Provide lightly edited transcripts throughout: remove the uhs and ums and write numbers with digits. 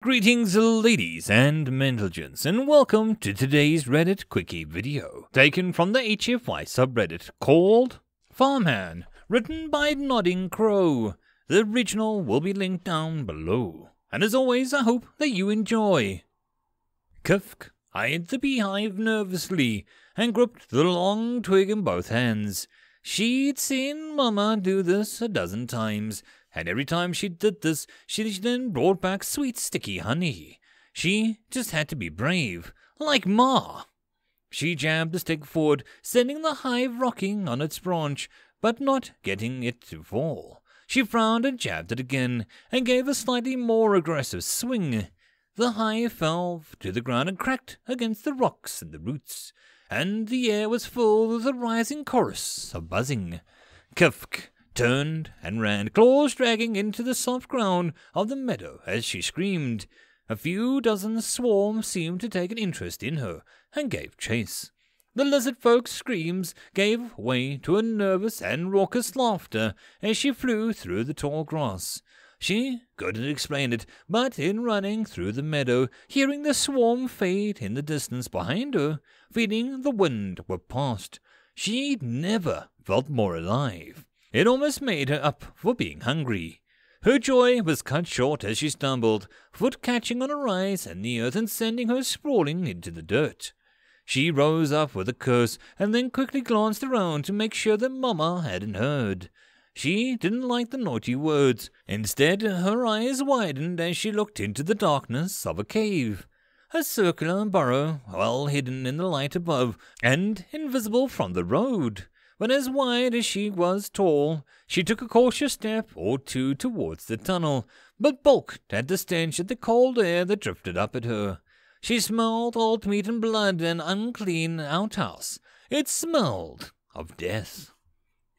Greetings ladies and gents, and welcome to today's Reddit Quickie video, taken from the HFY subreddit called Farmhand, written by NoddingCrow. The original will be linked down below, and as always I hope that you enjoy. Kufk eyed the beehive nervously, and gripped the long twig in both hands. She'd seen Mama do this a dozen times, and every time she did this, she then brought back sweet sticky honey. She just had to be brave, like Ma. She jabbed the stick forward, sending the hive rocking on its branch, but not getting it to fall. She frowned and jabbed it again, and gave a slightly more aggressive swing. The hive fell to the ground and cracked against the rocks and the roots, and the air was full with a rising chorus of buzzing. Kufk turned and ran, claws dragging into the soft ground of the meadow as she screamed. A few dozen swarms seemed to take an interest in her and gave chase. The lizard folk's screams gave way to a nervous and raucous laughter as she flew through the tall grass. She couldn't explain it, but in running through the meadow, hearing the swarm fade in the distance behind her, feeling the wind whip past, she'd never felt more alive. It almost made her up for being hungry. Her joy was cut short as she stumbled, foot catching on a rise in the earth and sending her sprawling into the dirt. She rose up with a curse and then quickly glanced around to make sure that Mama hadn't heard. She didn't like the naughty words. Instead, her eyes widened as she looked into the darkness of a cave. A circular burrow, well hidden in the light above and invisible from the road. But as wide as she was tall, she took a cautious step or two towards the tunnel, but balked at the stench of the cold air that drifted up at her. She smelled old meat and blood and unclean outhouse. It smelled of death.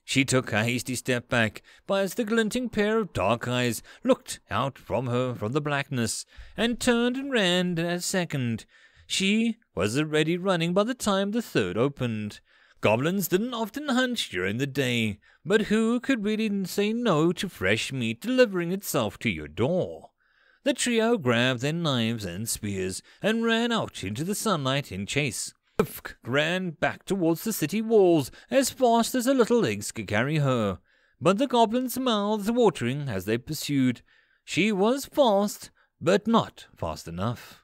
She took a hasty step back, but as the glinting pair of dark eyes looked out from her from the blackness, and turned and ran a second. She was already running by the time the third opened. Goblins didn't often hunt during the day, but who could really say no to fresh meat delivering itself to your door? The trio grabbed their knives and spears and ran out into the sunlight in chase. Kufk ran back towards the city walls as fast as her little legs could carry her, but the goblins' mouths watering as they pursued. She was fast, but not fast enough.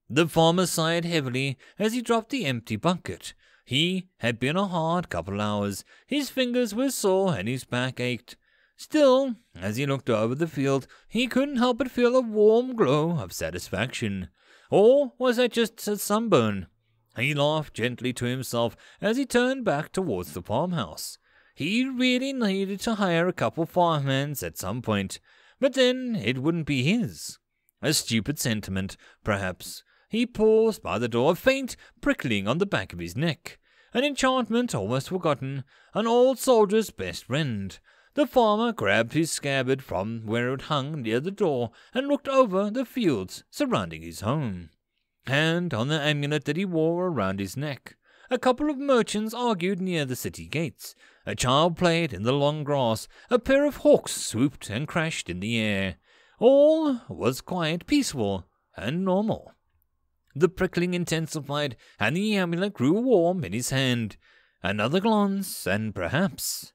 The farmer sighed heavily as he dropped the empty bucket. He had been a hard couple hours. His fingers were sore and his back ached. Still, as he looked over the field, he couldn't help but feel a warm glow of satisfaction. Or was that just a sunburn? He laughed gently to himself as he turned back towards the farmhouse. He really needed to hire a couple farmhands at some point, but then it wouldn't be his. A stupid sentiment, perhaps. He paused by the door, a faint prickling on the back of his neck. An enchantment almost forgotten, an old soldier's best friend. The farmer grabbed his scabbard from where it hung near the door and looked over the fields surrounding his home. Hand on the amulet that he wore around his neck. A couple of merchants argued near the city gates. A child played in the long grass. A pair of hawks swooped and crashed in the air. All was quiet, peaceful, and normal. The prickling intensified, and the amulet grew warm in his hand. Another glance, and perhaps...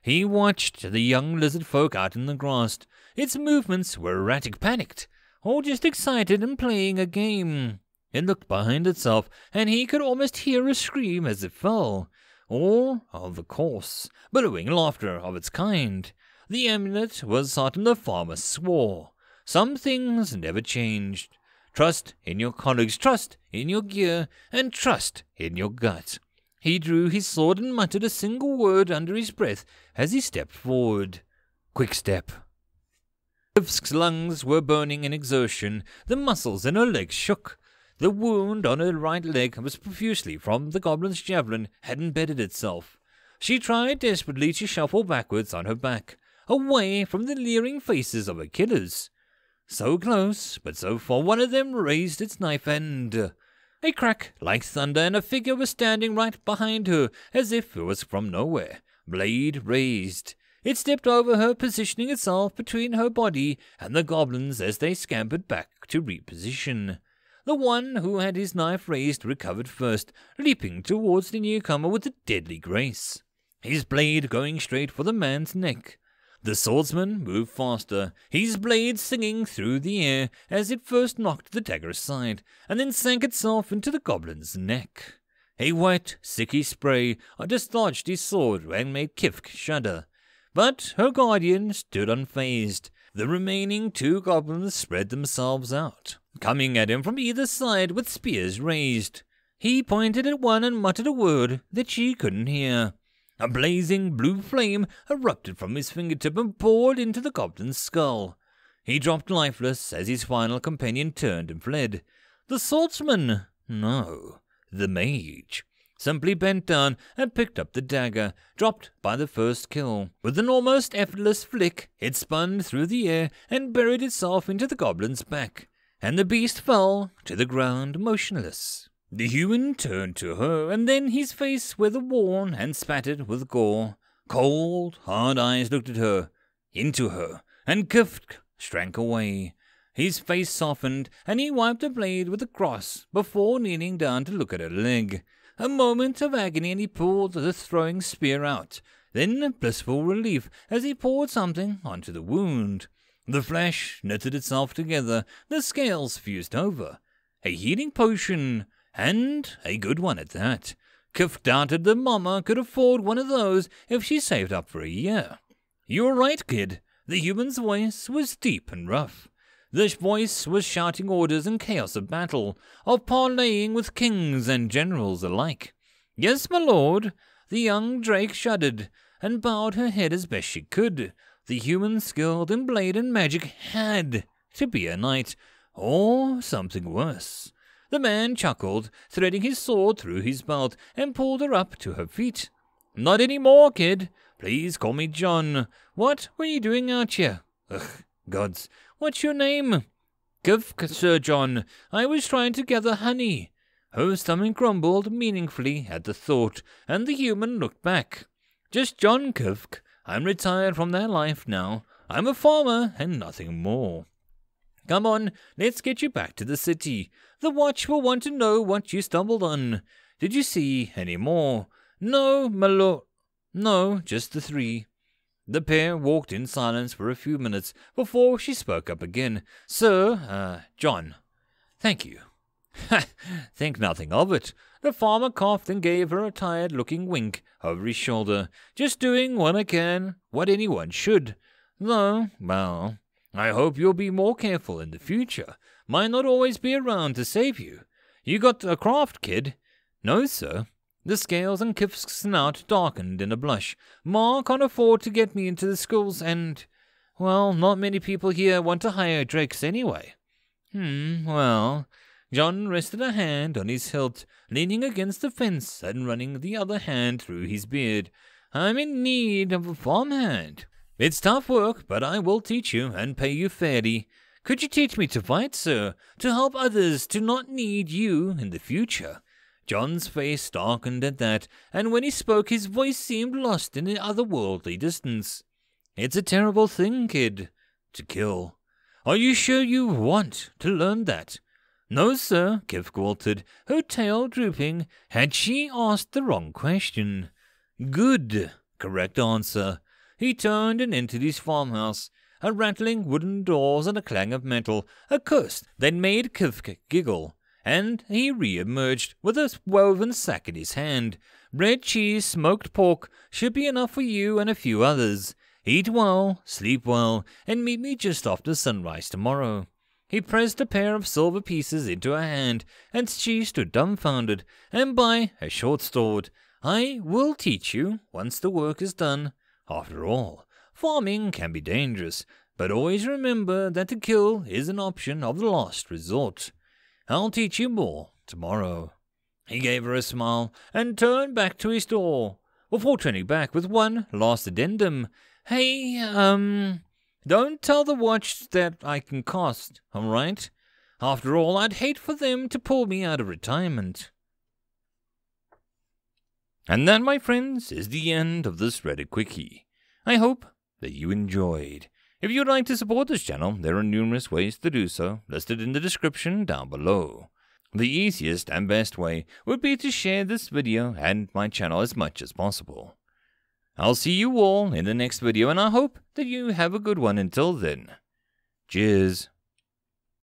He watched the young lizard folk out in the grass. Its movements were erratic, panicked, or just excited and playing a game. It looked behind itself, and he could almost hear a scream as it fell, or of the coarse, bellowing laughter of its kind. The amulet was certain the farmer swore. Some things never changed. Trust in your colleagues, trust in your gear, and trust in your gut. He drew his sword and muttered a single word under his breath as he stepped forward. Quick step. Kufk's lungs were burning in exertion. The muscles in her legs shook. The wound on her right leg was profusely from the goblin's javelin had embedded itself. She tried desperately to shuffle backwards on her back, away from the leering faces of her killers. So close, but so far, one of them raised its knife and... A crack like thunder, and a figure was standing right behind her, as if it was from nowhere. Blade raised. It stepped over her, positioning itself between her body and the goblins as they scampered back to reposition. The one who had his knife raised recovered first, leaping towards the newcomer with a deadly grace, his blade going straight for the man's neck. The swordsman moved faster, his blade singing through the air as it first knocked the dagger aside, and then sank itself into the goblin's neck. A white, sicky spray dislodged his sword and made Kifk shudder. But her guardian stood unfazed. The remaining two goblins spread themselves out, coming at him from either side with spears raised. He pointed at one and muttered a word that she couldn't hear. A blazing blue flame erupted from his fingertip and poured into the goblin's skull. He dropped lifeless as his final companion turned and fled. The swordsman, no, the mage, simply bent down and picked up the dagger, dropped by the first kill. With an almost effortless flick, it spun through the air and buried itself into the goblin's back, and the beast fell to the ground motionless. The human turned to her, and then his face weather-worn and spattered with gore. Cold, hard eyes looked at her, into her, and Kifk shrank away. His face softened, and he wiped the blade with a cross before kneeling down to look at her leg. A moment of agony, and he pulled the throwing spear out, then blissful relief as he poured something onto the wound. The flesh knitted itself together, the scales fused over. A healing potion, and a good one at that. Kif doubted that Mama could afford one of those if she saved up for a year. "You're right, kid." The human's voice was deep and rough. The voice was shouting orders and chaos of battle, of parleying with kings and generals alike. "Yes, my lord." The young drake shuddered and bowed her head as best she could. The human skilled in blade and magic had to be a knight, or something worse. The man chuckled, threading his sword through his belt, and pulled her up to her feet. "Not any more, kid. Please call me John. What were you doing out here? Ugh, gods. What's your name?" "Kifk, Sir John. I was trying to gather honey." Her stomach grumbled meaningfully at the thought, and the human looked back. "Just John, Kifk. I'm retired from that life now. I'm a farmer and nothing more. Come on, let's get you back to the city. The watch will want to know what you stumbled on. Did you see any more?" "No, my lord." "No, just the three." The pair walked in silence for a few minutes before she spoke up again. "Sir, John, thank you." "Ha! Think nothing of it." The farmer coughed and gave her a tired-looking wink over his shoulder. "Just doing what I can, what anyone should. Though, well, I hope you'll be more careful in the future. Might not always be around to save you. You got a craft, kid?" "No, sir." The scales on Kif's snout darkened in a blush. "Ma can't afford to get me into the schools, and, well, not many people here want to hire drakes anyway." Well." John rested a hand on his hilt, leaning against the fence and running the other hand through his beard. "I'm in need of a farmhand. It's tough work, but I will teach you and pay you fairly. Could you teach me to fight, sir, to help others to not need you in the future?" John's face darkened at that, and when he spoke his voice seemed lost in an otherworldly distance. "It's a terrible thing, kid, to kill. Are you sure you want to learn that?" "No, sir," Kif faltered, her tail drooping. Had she asked the wrong question? "Good. Correct answer." He turned and entered his farmhouse. A rattling wooden doors and a clang of metal, a curse that made Kif giggle, and he re-emerged with a woven sack in his hand. "Bread, cheese, smoked pork should be enough for you and a few others. Eat well, sleep well, and meet me just after sunrise tomorrow." He pressed a pair of silver pieces into her hand, and she stood dumbfounded, and by a short sword. "I will teach you once the work is done. After all, farming can be dangerous, but always remember that to kill is an option of the last resort. I'll teach you more tomorrow." He gave her a smile and turned back to his door, before turning back with one last addendum. "Hey, don't tell the watch that I can cast, all right? After all, I'd hate for them to pull me out of retirement." And that, my friends, is the end of this Reddit Quickie. I hope that you enjoyed. If you'd like to support this channel, there are numerous ways to do so, listed in the description down below. The easiest and best way would be to share this video and my channel as much as possible. I'll see you all in the next video, and I hope that you have a good one until then. Cheers.